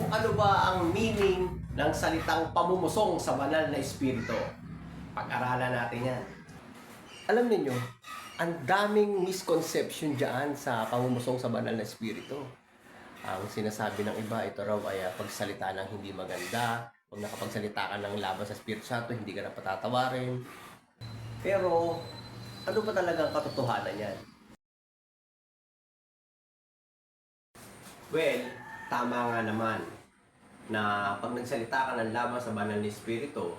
ano ba ang meaning ng salitang pamumusong sa banal na espiritu? Pag-aralan natin yan. Alam niyo, ang daming misconception dyan sa pamumusong sa banal na espiritu. Ang sinasabi ng iba, ito raw ay pagsalita ng hindi maganda. Kung nakapagsalita ka ng laban sa Espiritu Santo, hindi ka na patatawarin. Pero, ano ba talagang katotohanan yan? Well, tama nga naman na pag nagsalita ka ng laban sa banal na espiritu,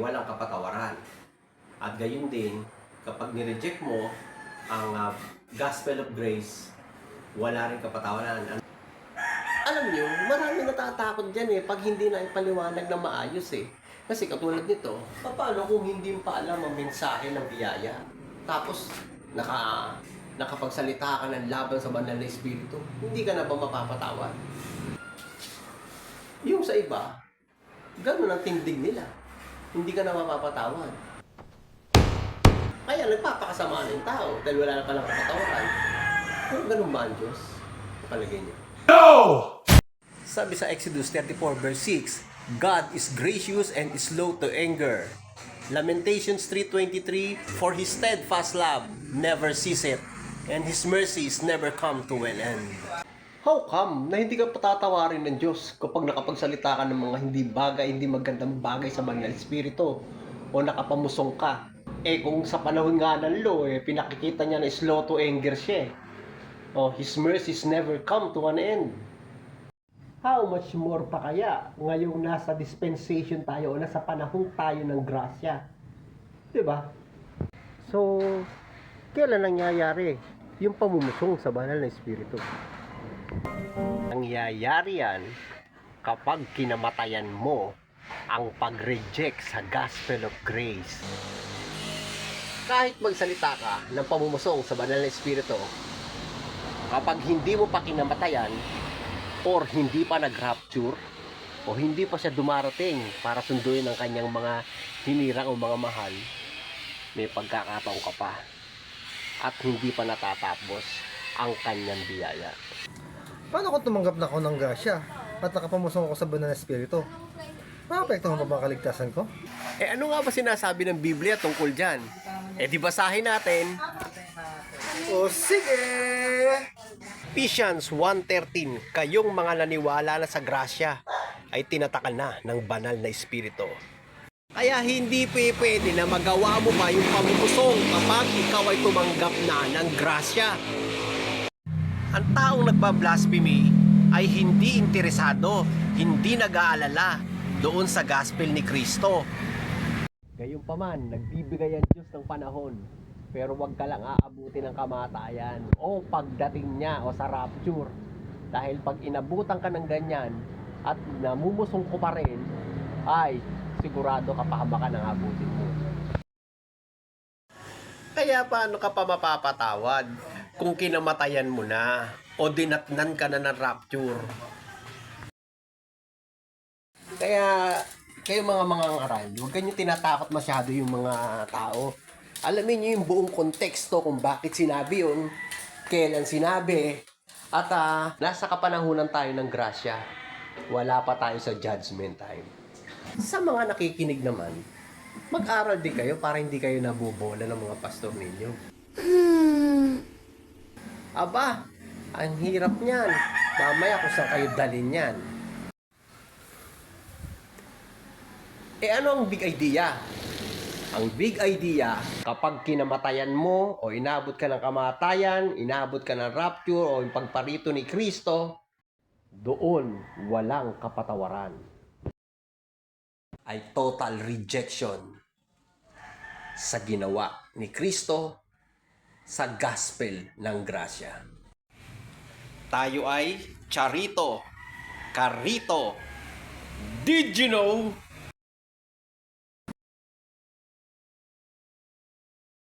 walang kapatawaran. At gayon din, kapag nireject mo ang gospel of grace, wala rin kapatawaran. Alam niyo, marami natatakot dyan pag hindi na ipaliwanag na maayos Kasi katulad nito, paano kung hindi mo pa alam ang mensahe ng biyaya? Tapos, nakapagsalita ka ng laban sa banal na espiritu, hindi ka na ba mapapatawad? Yung sa iba, ganun ang tindig nila. Hindi ka na mapapatawad. Kaya nagpapakasama ng tao dahil wala na palang kapatawaran. Pero ganun ba ang Diyos? Palagay niyo. No! Sabi sa Exodus 34 verse 6, God is gracious and slow to anger. Lamentations 3:23, for His steadfast love never ceaseth, and His mercies never come to an end. How come na hindi ka patatawarin ng Diyos kapag nakapagsalita ka ng mga hindi magandang bagay sa banal na espiritu o nakapamusong ka? Kung sa panahon nga ng law, pinakikita niya na slow to anger siya. His mercies never come to an end. How much more pa kaya ngayong nasa dispensation tayo o nasa panahon tayo ng grasya? Diba? So, kailan nangyayari yung pamumusong sa banal na espiritu? Nangyayari yan kapag kinamatayan mo ang pag-reject sa gospel of grace. Kahit magsalita ka ng pamumusong sa banal na espiritu, kapag hindi mo pa kinamatayan or hindi pa nag-rapture o hindi pa siya dumarating para sunduin ang kanyang mga hinirang o mga mahal, may pagkakataon ka pa at hindi pa natatapos ang kanyang biyaya. Paano kung tumanggap na ako ng grasya at nakapamusong ako sa banal na espiritu? Maapektuhan pa ba ang kaligtasan ko? Ano nga ba sinasabi ng Biblia tungkol dyan? Di basahin natin. O sige! Ephesians 1:13, kayong mga naniwala na sa grasya ay tinatakal na ng banal na espiritu. Kaya hindi pwede na magawa mo pa yung pamumusong kapag ikaw ay tumanggap na ng grasya. Ang taong nagbablasphemy ay hindi interesado, hindi nag-aalala doon sa gospel ni Kristo. Gayunpaman, nagbibigay ang Diyos ng panahon, pero wag ka lang aabutin ng kamatayan o pagdating niya o sa rapture. Dahil pag inabutan ka ng ganyan at namumusong ko pa rin, ay sigurado kapahamakan ang abutin mo. Kaya paano ka pa mapapatawad kung kinamatayan mo na o dinatnan ka na ng rapture? Kaya kayo mga aral, huwag kanyo tinatakot masyado yung mga tao. Alamin nyo yung buong konteksto kung bakit sinabi yun, kailan sinabi, at nasa kapanahunan tayo ng grasya. Wala pa tayo sa judgment time. Sa mga nakikinig naman, mag-aral din kayo para hindi kayo nabubola ng mga pastor ninyo. Aba, ang hirap niyan. Mamaya kung saan kayo dalhin yan. Ano ang big idea? Ang big idea, kapag kinamatayan mo o inabot ka ng kamatayan, inabot ka ng rapture o yung pagparito ni Kristo, doon walang kapatawaran. Ay total rejection sa ginawa ni Kristo sa gospel ng grasya. Tayo ay charito, karito. Did you know?